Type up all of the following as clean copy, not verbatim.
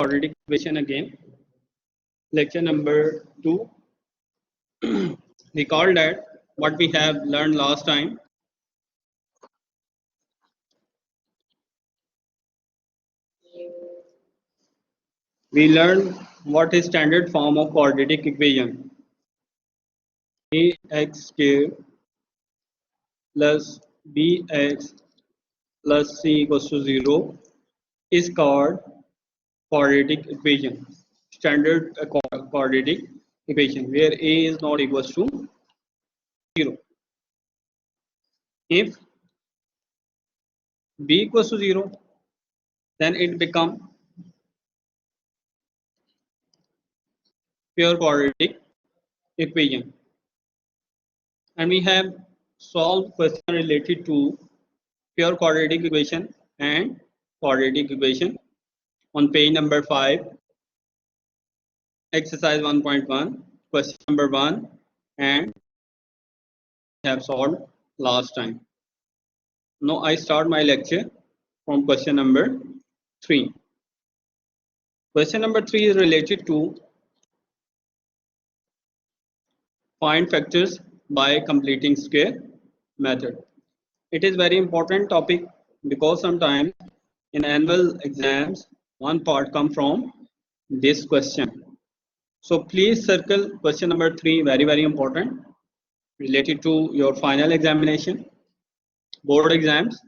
quadratic equation again. Lecture number 2. Recall that what we have learned last time. We learned what is standard form of quadratic equation. Ax square plus bx plus c equals to 0 is called quadratic equation. Standard quadratic equation where a is not equals to 0. If b equals to 0, then it becomes pure quadratic equation. And we have solved question related to pure quadratic equation and quadratic equation on page number 5, exercise 1.1, question number 1, and have solved last time. Now I start my lecture from question number 3. Question number 3 is related to find factors by completing square method. It is very important topic because sometimes in annual exams one part come from this question. So please circle question number 3, very important, related to your final examination, board exams.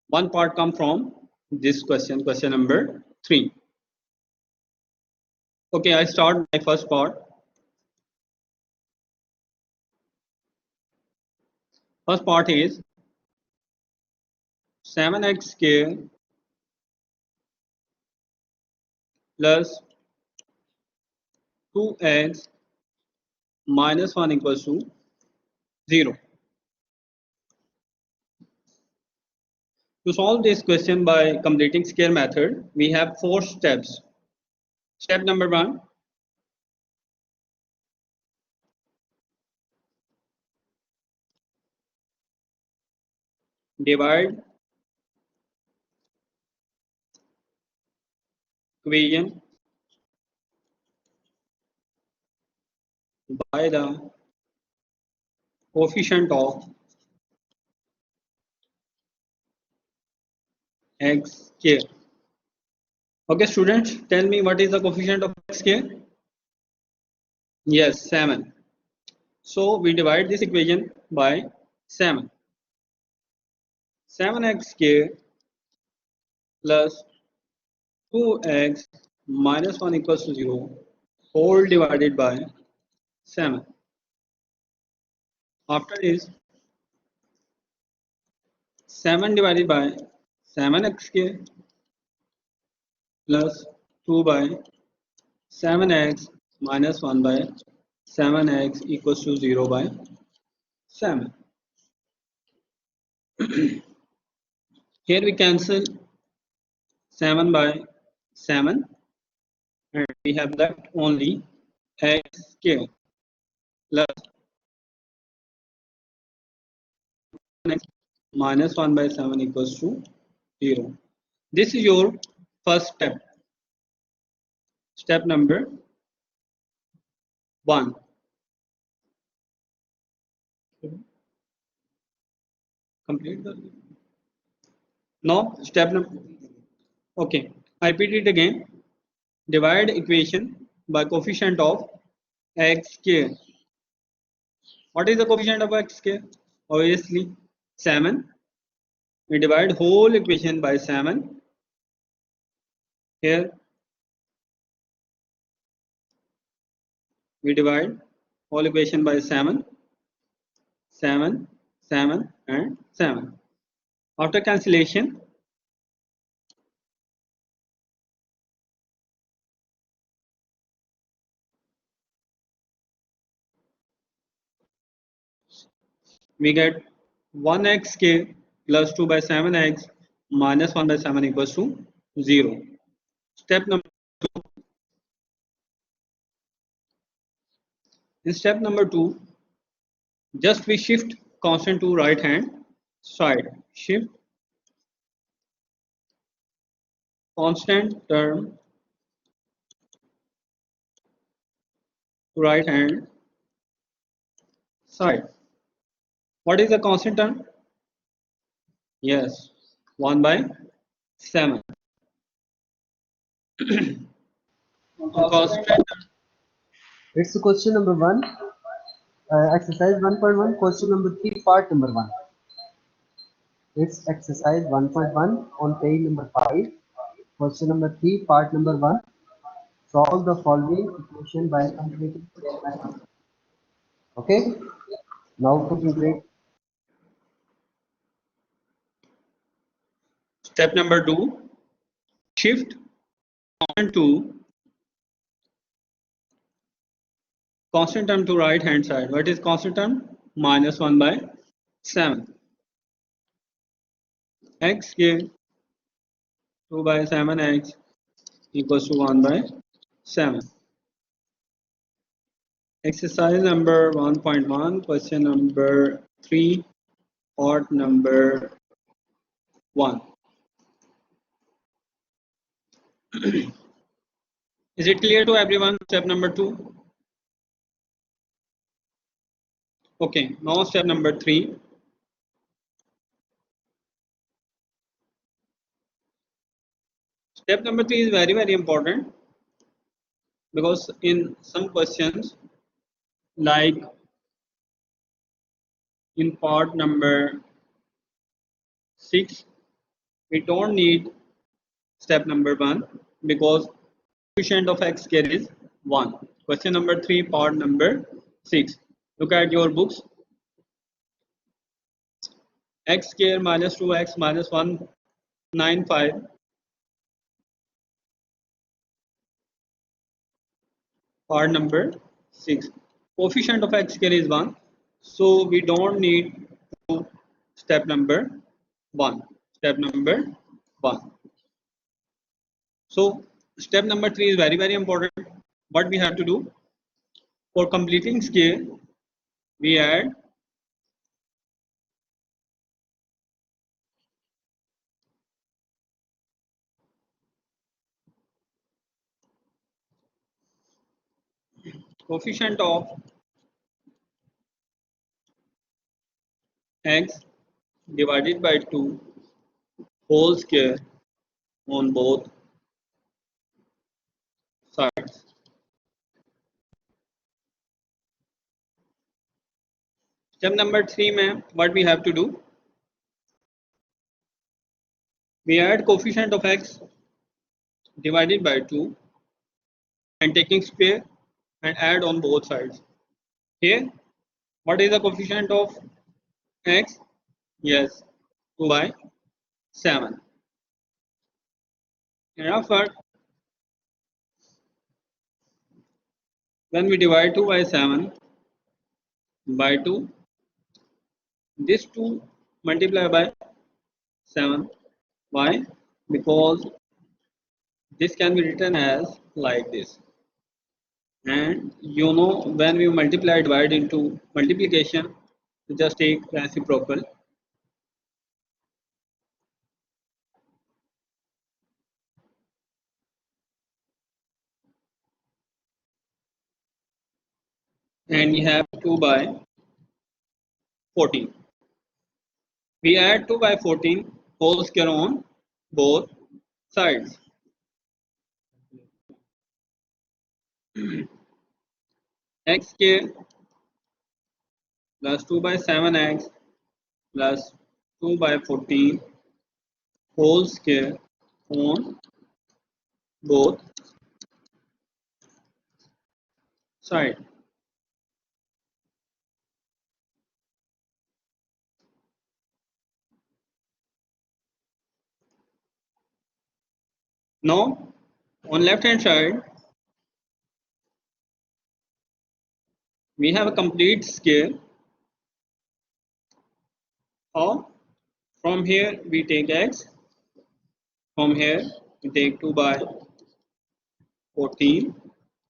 One part come from this question, question number 3. Okay, I start my first part. First part is 7x square plus 2x minus 1 equals to 0. To solve this question by completing square method, we have 4 steps. Step number 1, divide equation by the coefficient of x square. Okay, students, tell me what is the coefficient of x square? Yes, 7. So we divide this equation by 7. 7x square plus 2x minus 1 equals to 0 whole divided by 7. After this, 7 divided by 7x square plus 2 by 7x minus 1 by 7x equals to 0 by 7. Here we cancel 7 by 7 and we have left only x square plus x minus 1 by 7 equals to 0. This is your first step. Step number 1. Complete the. Now step number. Okay, I repeat it again. Divide equation by coefficient of x square. What is the coefficient of x square? Obviously 7. We divide whole equation by 7. Here we divide whole equation by 7, 7, 7 and 7. After cancellation, we get 1x square plus 2 by 7x minus 1 by 7 equals to 0. Step number 2. In step number 2, just we shift constant to right hand side. Shift constant term to right hand side. What is the constant term? Yes, 1 by 7. On constant It's question number 1, exercise 1.1, question number 3, part number 1. It's exercise 1.1 on page number 5, question number 3, part number 1. Solve the following equation by completing square method. Okay, now to complete. step number 2, shift constant term to right hand side. What is constant term? Minus 1 by 7. X give 2 by 7x equals to 1 by 7. Exercise number 1.1, question number 3, part number 1. Is it clear to everyone? Step number 2. Okay, now step number 3. Step number 3 is very important because in some questions, like in part number 6, we don't need step number 1 because coefficient of x square is 1. Question number 3, part number 6. Look at your books. X square minus 2x minus 195. Part number 6. Coefficient of x square is 1. So we don't need to step number 1. Step number 1. So step number 3 is very important. What we have to do? For completing scale, we add coefficient of x divided by 2 whole square on both sides. Step number 3 में what we have to do? We add coefficient of x divided by 2 and taking square and add on both sides. Here, what is the coefficient of x? Yes, 2 by 7. Therefore, when we divide 2 by 7 by 2, this 2 multiplied by 7. Why? Because this can be written as like this. And you know, when we multiply divide into multiplication, we just take reciprocal. And we have 2 by 14. We add 2 by 14 whole square on both sides. X square plus 2 by 7x plus 2 by 14 whole square on both sides. Now, on left hand side, we have a complete square. How? From here we take x, from here we take 2 by 14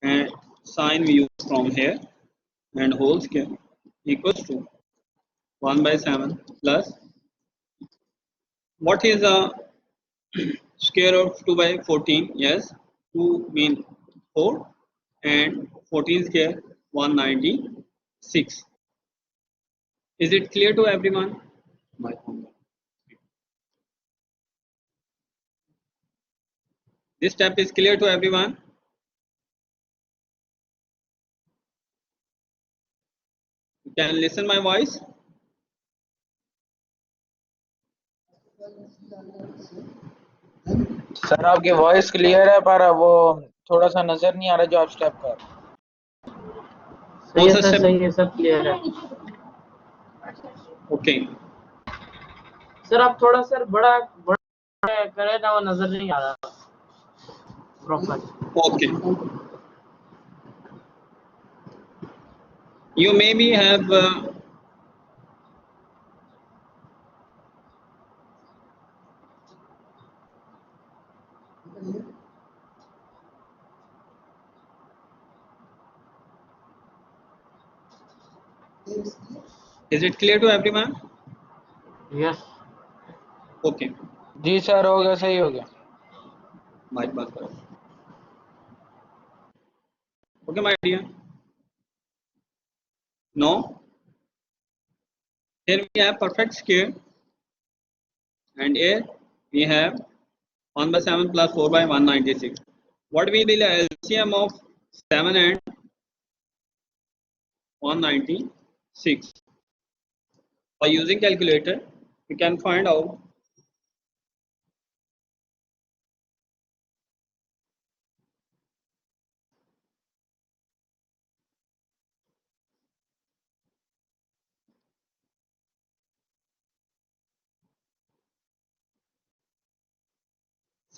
and sign we use from here and whole square equals to 1 by 7 plus what is the Square root of 2 by 14. Yes, 2 mean 4 and 14 square 196. Is it clear to everyone? This step is clear to everyone. You can listen my voice. Sir आपकी voice clear है पर वो थोड़ा सा नजर नहीं आ रहा जो आप स्टेप कर कौन सा step? सही है, सब क्लियर है। ओके सर आप थोड़ा सर बड़ा बड़ा करें ना, वो नजर नहीं आ रहा proper. Okay you maybe have is it clear to everyone? Yes Okay, जी सर हो गया सही हो गया mic बंद करो. Okay my dear. Now here we have perfect square and here we have 1 by 7 plus 4 by 196. What will be the LCM of 7 and 196? By using calculator, we can find out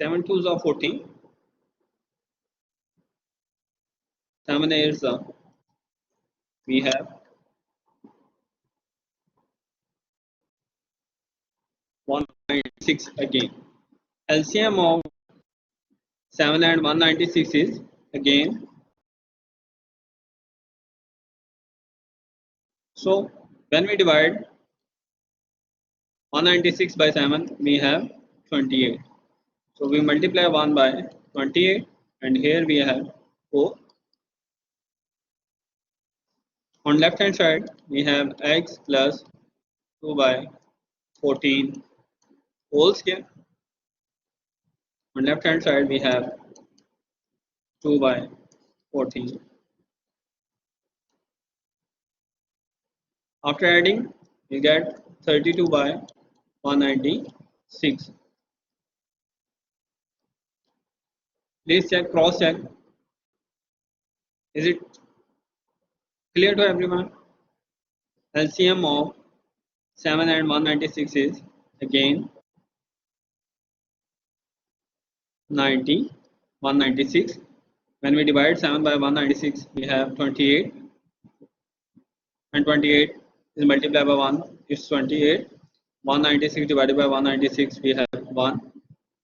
7 twos are 14, 7 eights are we have 196 again. LCM of 7 and 196 is again. So when we divide 196 by 7, we have 28. So we multiply 1 by 28 and here we have 4. On left hand side we have x plus 2 by 14 whole square. On left hand side we have 2 by 14. After adding we get 32 by 196. Please check, cross check. Is it clear to everyone? LCM of 7 and 196 is again 90, 196. When we divide 7 by 196, we have 28, and 28 is multiplied by 1 is 28. 196 divided by 196, we have 1.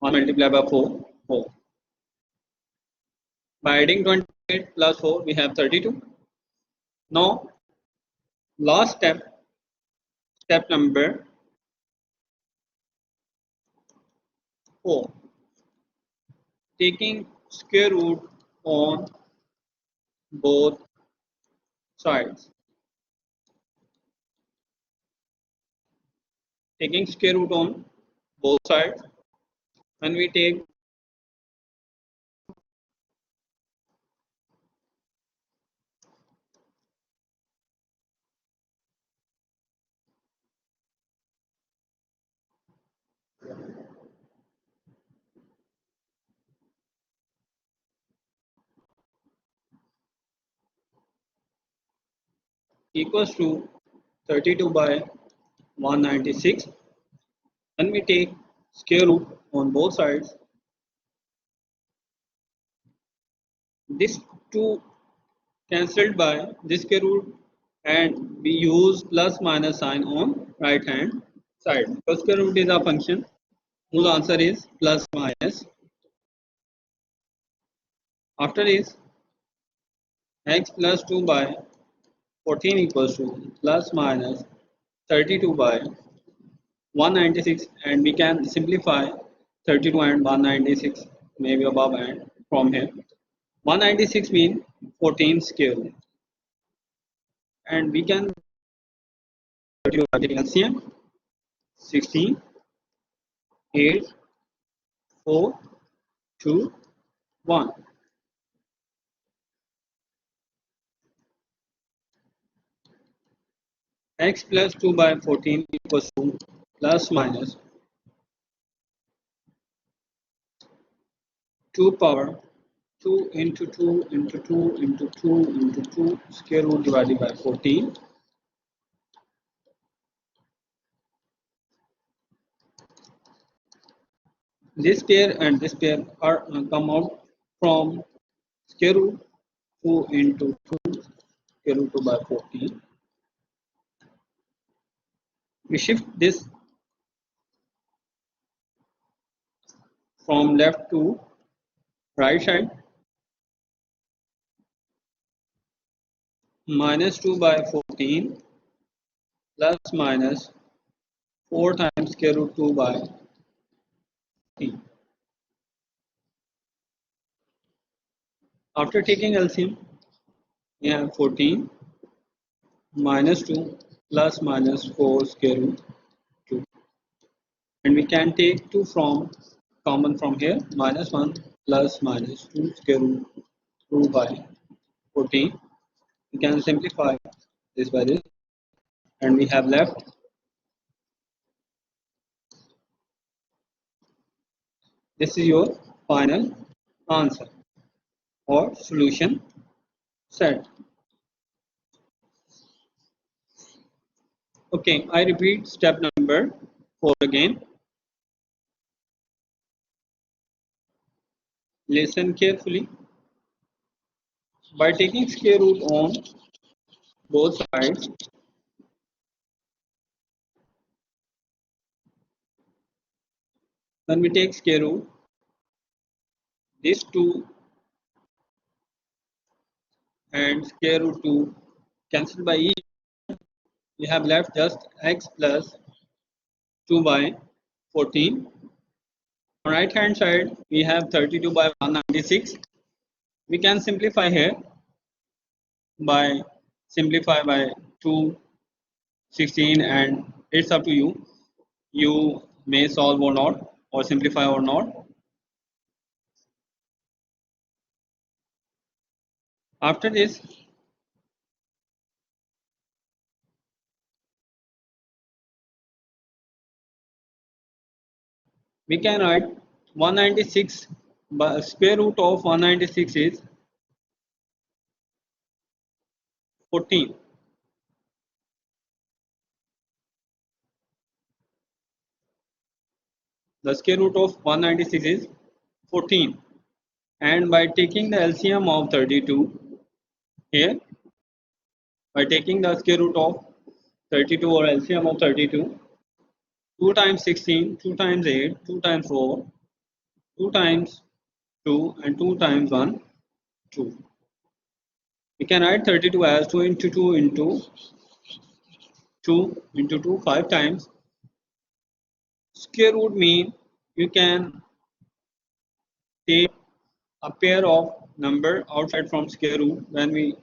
1 multiplied by 4, 4. By adding 28 plus 4, we have 32. Now, last step, step number 4. Taking square root on both sides. Taking square root on both sides. When we take equals to 32 by 196. When we take square root on both sides, this 2 cancelled by this square root and we use plus minus sign on right hand side. Because square root is a function whose answer is plus minus. After this, x plus 2 by 14 equals to plus minus 32 by 196 and we can simplify 32 and 196 maybe above and from here. 196 mean 14 square root. And we can LCM 16, 8, 4, 2, 1. X plus 2 by 14 equals to plus minus 2 power 2 into 2 into 2 into 2 into 2 square root divided by 14. This pair and this pair are come out from square root 2 into 2 square root 2 by 14. We shift this from left to right side. Minus 2 by 14 plus minus 4 times square root 2 by 14. After taking LCM, we have 14 minus 2 plus minus 4 square root 2. And we can take 2 from common from here, minus 1 plus minus 2 square root 2 by 14. We can simplify this by this, and we have left this is your final answer or solution set. Okay, I repeat step number 4 again. Listen carefully. By taking square root on both sides, when we take square root, these 2 and square root 2 cancelled by each, we have left just x plus 2 by 14. On right hand side, we have 32 by 196. We can simplify here by simplify by 2, 16, and it's up to you. You may solve or not, or simplify or not. After this, we can write 196 by square root of 196 is 14. The square root of 196 is 14, and by taking the LCM of 32 here, by taking the square root of 32 or LCM of 32, 2 times 16, 2 times 8, 2 times 4, 2 times 2, and 2 times 1, 2. We can write 32 as 2 into 2 into 2 into 2 5 times. Square root mean you can take a pair of number outside from square root. When we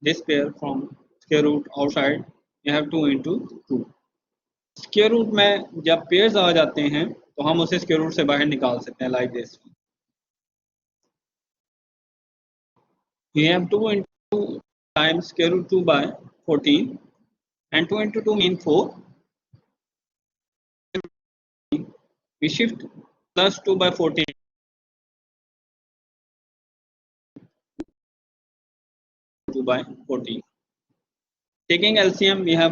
this pair from square root outside, you have 2 into 2. Square root में जब pairs आ जाते हैं तो हम उसे square root से बाहर निकाल सकते हैं like this. We have 2 into times square root 2 by 14, and 2 into 2 mean 4. We shift plus 2 by 14 2 by 14. Taking LCM, we have